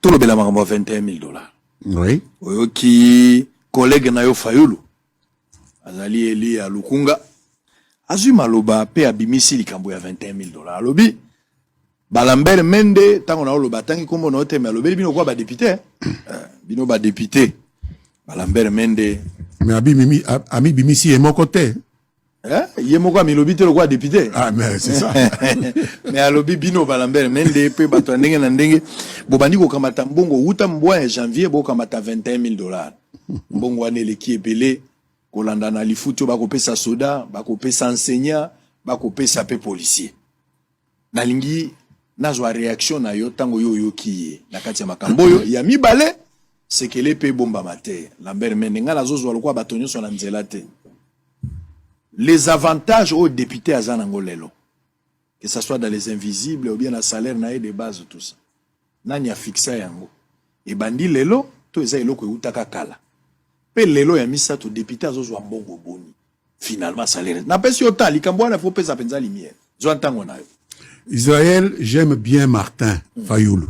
Tout le bel 21 000 dollars. Oui. Qui collègue na yo Fayulu. Azali Eli à Lukunga. Azuma loba pe abimisi likambo ya 21 000 dollars. Lobi. Balambert Mende, tant on a loba, tant qu'il comme on a mais lobi bino quoi ba député. Bino ba député. Balambert Mende. Mais ami bimisi est mon côté. Yé moko mi lobi te le quoi député. Ah mais c'est ça. Mais à lobi bino Balambert Mende pe bato ndenge na ndenge. Bobandi ko kamata mbongo uta mbwa en janvier bo kamata 21 000 dollars. Mbongo wane leki ebele. Kolanda na lifuto bako pesa soda, bako pesa enseignant, bako pesa pe policier. Nalingi nazwa réaction na yo tango yo kiye na kati ya makambo yo ya mibale sekele pe bomba mate Lambert Mende nga nazozwa lokwa batonyo so na nzela te. Les avantages aux députés à Zanangolelo, que ce soit dans les invisibles ou bien la salaire na de base tout ça. Nani a fixé yango. Et bandi lelo to eza eloko utaka kala. Pe lelo ya misa to député azozwa mbongo boni. Finalement salaire. Na pesi ota likambo na faut pesa penza lumière. Zo ntango na yo. Israël, j'aime bien Martin Fayoulou.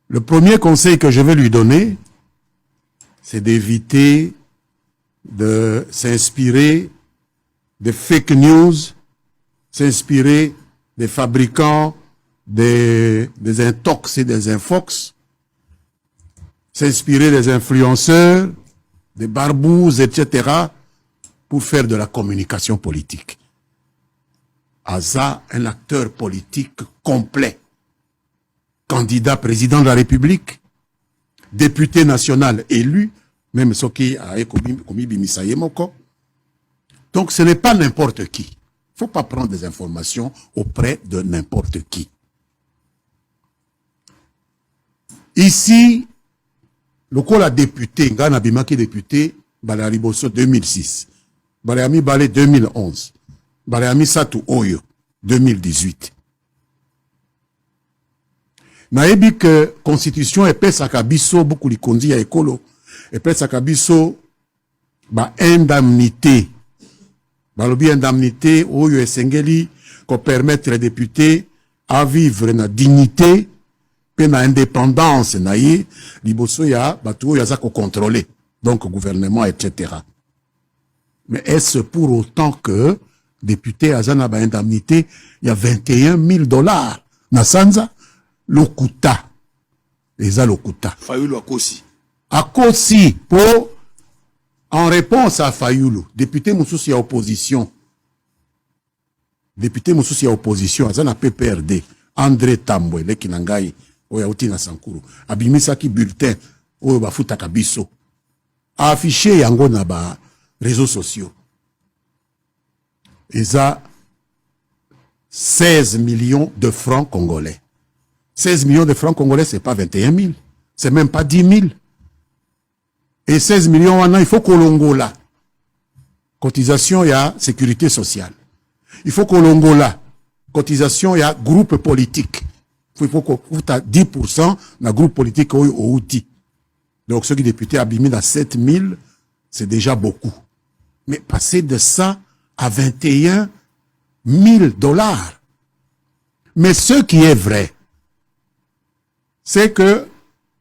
Le premier conseil que je vais lui donner, c'est d'éviter de s'inspirer des fake news, s'inspirer des fabricants, des intox et des infox, s'inspirer des influenceurs, des barbouzes, etc., pour faire de la communication politique. Aza, un acteur politique complet, candidat président de la République, député national élu, même ce qui a commis Bimisaye Moko. Donc ce n'est pas n'importe qui. Il ne faut pas prendre des informations auprès de n'importe qui. Ici, le col a député, Ngana Bimaki député, Balari Bosso 2006, Balami Balé 2011, Balami Satou Oyo 2018. Naebi que constitution épaisse à Kabiso, beaucoup de kondi à écolo, épaisse à Kabiso, indemnité. Balobi indemnité, Oyo Esengeli, qu'on permettre les députés à vivre na dignité, pe na indépendance, naïe, liboso ya, batu ya zako contrôler. Donc, gouvernement, etc. Mais est-ce pour autant que, député Azana ba indemnité, il y a 21 000 dollars. Nasanza, Lokuta. Eza Lokuta. Fayoulou Akosi. Akosi, pour, en réponse à Fayoulou, député Moussousi à opposition. Député Moussousi à opposition, Azana PPRD, André Tambwe, Lekinangai, Oyauti na Sankuru. Abimisaki bulletin, Oyo Bafuta Kabiso. A affiché yango na ba réseaux sociaux. Eza 16 millions de francs congolais. 16 millions de francs congolais, c'est pas 21 000. C'est même pas 10 000. Et 16 millions, il faut Kolongola. Cotisation, il y a sécurité sociale. Il faut Kolongola. Cotisation, il y a groupe politique. Il faut qu'on a 10% dans groupe politique au outil. Donc, ceux qui députés abîmés dans 7 000, c'est déjà beaucoup. Mais passer de ça à 21 000 dollars. Mais ce qui est vrai, c'est que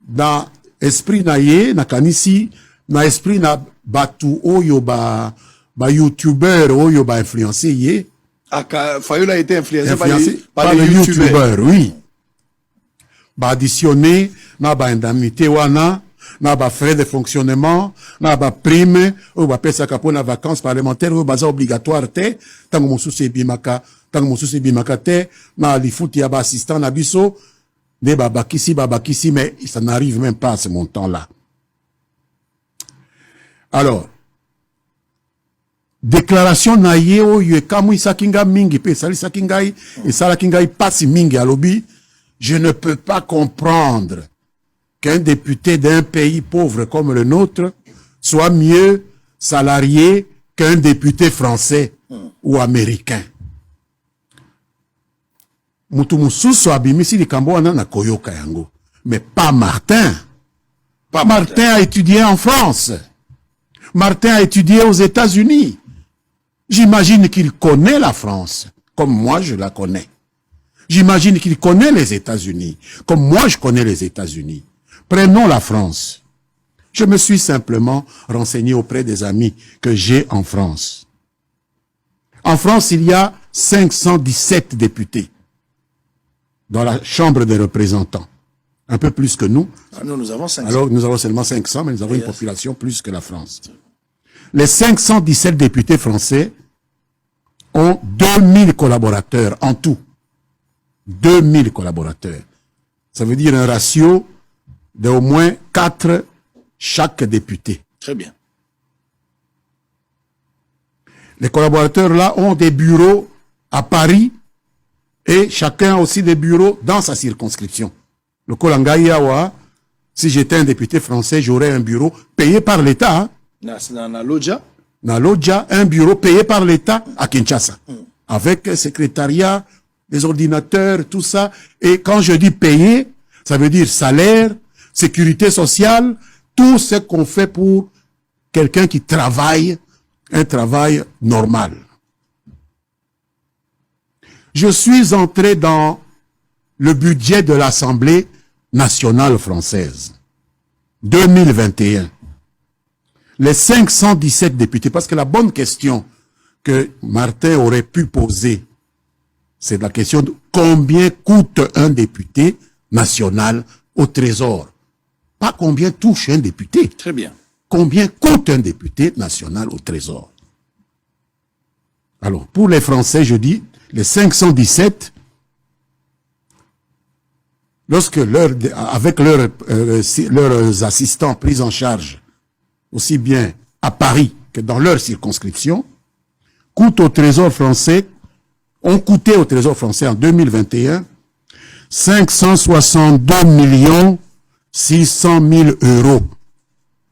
dans esprit naïe, na kanisi, na esprit na batu oyo ba youtubeur oyo ba influencé yé. Fayoulou a été influencé par les youtubeurs, oui. Ba additionné, na ba indemnité wana, na ba frais de fonctionnement, na ba prime, ou ba pesa kapo na vacances parlementaires, ou baza obligatoire te, tango mosusu bimaka te, na lifuti ya ba assistant na biso, de babakisi, mais ça n'arrive même pas à ce montant-là. Alors, déclaration na ye oyo kamu isakinga mingi pe sali sakingai et sala kingai pasi mingi alobi, je ne peux pas comprendre qu'un député d'un pays pauvre comme le nôtre soit mieux salarié qu'un député français ou américain. Mutu mususu abimisi likambo wana na koyoka yango. Mais pas Martin. Martin a étudié en France. Martin a étudié aux États-Unis. J'imagine qu'il connaît la France, comme moi je la connais. J'imagine qu'il connaît les États-Unis, comme moi je connais les États-Unis. Prenons la France. Je me suis simplement renseigné auprès des amis que j'ai en France. En France, il y a 517 députés dans la Chambre des représentants. Un peu plus que nous. Nous avons 500. Alors, nous avons seulement 500, mais nous avons une population plus que la France. Les 517 députés français ont 2000 collaborateurs en tout. 2000 collaborateurs. Ça veut dire un ratio d'au moins 4 chaque député. Très bien. Les collaborateurs là ont des bureaux à Paris et chacun a aussi des bureaux dans sa circonscription. Le Kolangaïawa, si j'étais un député français, j'aurais un bureau payé par l'État. Hein. Dans Lodja. Dans Lodja, un bureau payé par l'État à Kinshasa. Avec secrétariat, des ordinateurs, tout ça. Et quand je dis payé, ça veut dire salaire, sécurité sociale, tout ce qu'on fait pour quelqu'un qui travaille, un travail normal. Je suis entré dans le budget de l'Assemblée nationale française. 2021. Les 517 députés, parce que la bonne question que Martin aurait pu poser, c'est la question de combien coûte un député national au Trésor. Pas combien touche un député. Très bien. Combien coûte un député national au Trésor? Alors, pour les Français, je dis, les 517, lorsque avec leurs assistants pris en charge, aussi bien à Paris que dans leur circonscription, ont coûté au Trésor français en 2021 562 600 000 euros.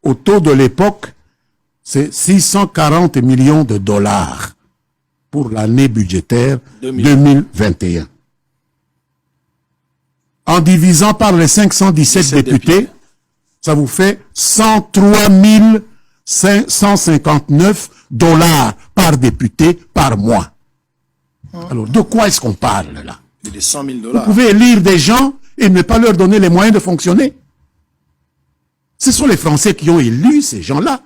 Au taux de l'époque, c'est 640 millions de dollars pour l'année budgétaire 2021. En divisant par les 517 députés, ça vous fait 103 559 dollars par député par mois. Alors, de quoi est-ce qu'on parle là? Les 100 000 $. Vous pouvez élire des gens et ne pas leur donner les moyens de fonctionner. Ce sont les Français qui ont élu ces gens-là.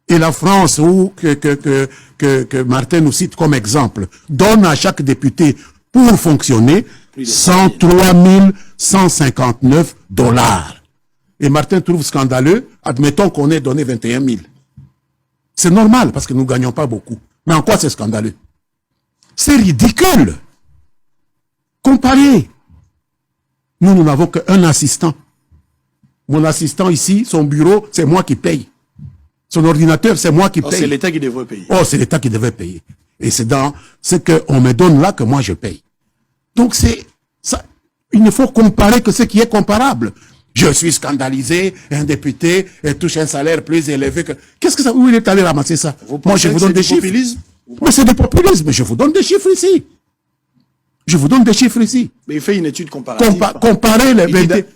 Et la France, que Martin nous cite comme exemple, donne à chaque député pour fonctionner 103 159 dollars. Et Martin trouve scandaleux, admettons qu'on ait donné 21 000. C'est normal parce que nous ne gagnons pas beaucoup. Mais en quoi c'est scandaleux? C'est ridicule. Comparez. Nous n'avons qu'un assistant. Mon assistant ici, son bureau, c'est moi qui paye. Son ordinateur, c'est moi qui paye. C'est l'État qui devrait payer. Oh, c'est l'État qui devrait payer. Et c'est dans ce qu'on me donne là que moi je paye. Donc c'est ça. Il ne faut comparer que ce qui est comparable. Je suis scandalisé, un député touche un salaire plus élevé que... Qu'est-ce que ça... Où il est allé ramasser ça? Moi, je vous donne des chiffres. Mais c'est du populisme. Je vous donne des chiffres ici. Je vous donne des chiffres ici. Mais il fait une étude comparative. Comparer les...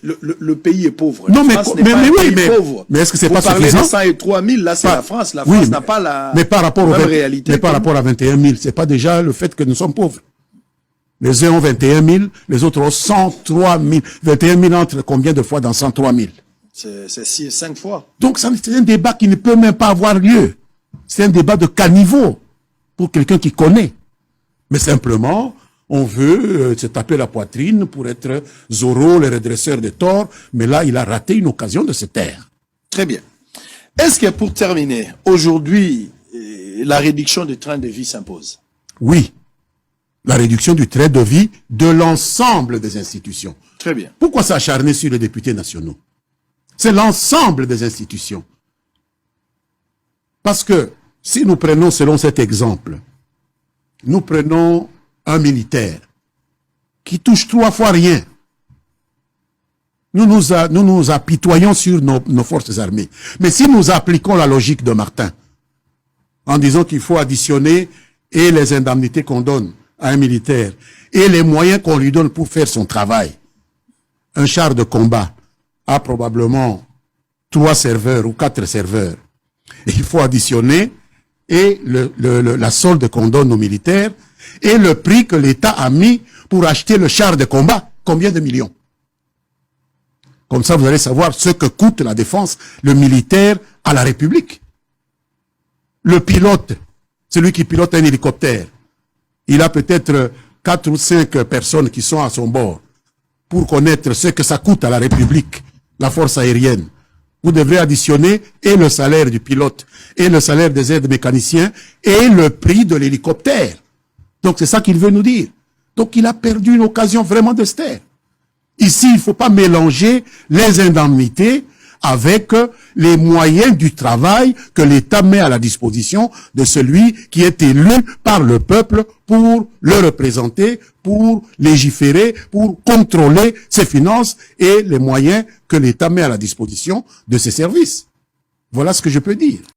Le pays est pauvre. Non, mais est-ce que c'est pas suffisant? Vous parlez de 103 000, là c'est la France. La France n'a pas la même réalité. Mais par rapport à 21 000, c'est pas déjà le fait que nous sommes pauvres. Les uns ont 21 000, les autres ont 103 000. 21 000 entre combien de fois dans 103 000? C'est 5 fois. Donc c'est un débat qui ne peut même pas avoir lieu. C'est un débat de caniveau pour quelqu'un qui connaît. Mais simplement, on veut se taper la poitrine pour être Zorro, le redresseur des torts. Mais là, il a raté une occasion de se taire. Très bien. Est-ce que pour terminer, aujourd'hui, la réduction du train de vie s'impose? Oui. La réduction du train de vie de l'ensemble des institutions. Très bien. Pourquoi s'acharner sur les députés nationaux? C'est l'ensemble des institutions. Parce que, si nous prenons selon cet exemple, nous prenons un militaire qui touche 3 fois rien. Nous nous apitoyons sur nos forces armées. Mais si nous appliquons la logique de Martin, en disant qu'il faut additionner et les indemnités qu'on donne à un militaire et les moyens qu'on lui donne pour faire son travail, un char de combat a probablement 3 serveurs ou 4 serveurs. Et il faut additionner et la solde qu'on donne aux militaires et le prix que l'État a mis pour acheter le char de combat. Combien de millions? Comme ça, vous allez savoir ce que coûte la défense, le militaire à la République. Le pilote, celui qui pilote un hélicoptère, il a peut-être 4 ou 5 personnes qui sont à son bord. Pour connaître ce que ça coûte à la République, la force aérienne, vous devrez additionner et le salaire du pilote, et le salaire des aides mécaniciens, et le prix de l'hélicoptère. Donc c'est ça qu'il veut nous dire. Donc il a perdu une occasion vraiment de se taire. Ici, il ne faut pas mélanger les indemnités avec les moyens du travail que l'État met à la disposition de celui qui est élu par le peuple pour le représenter, pour légiférer, pour contrôler ses finances et les moyens que l'État met à la disposition de ses services. Voilà ce que je peux dire.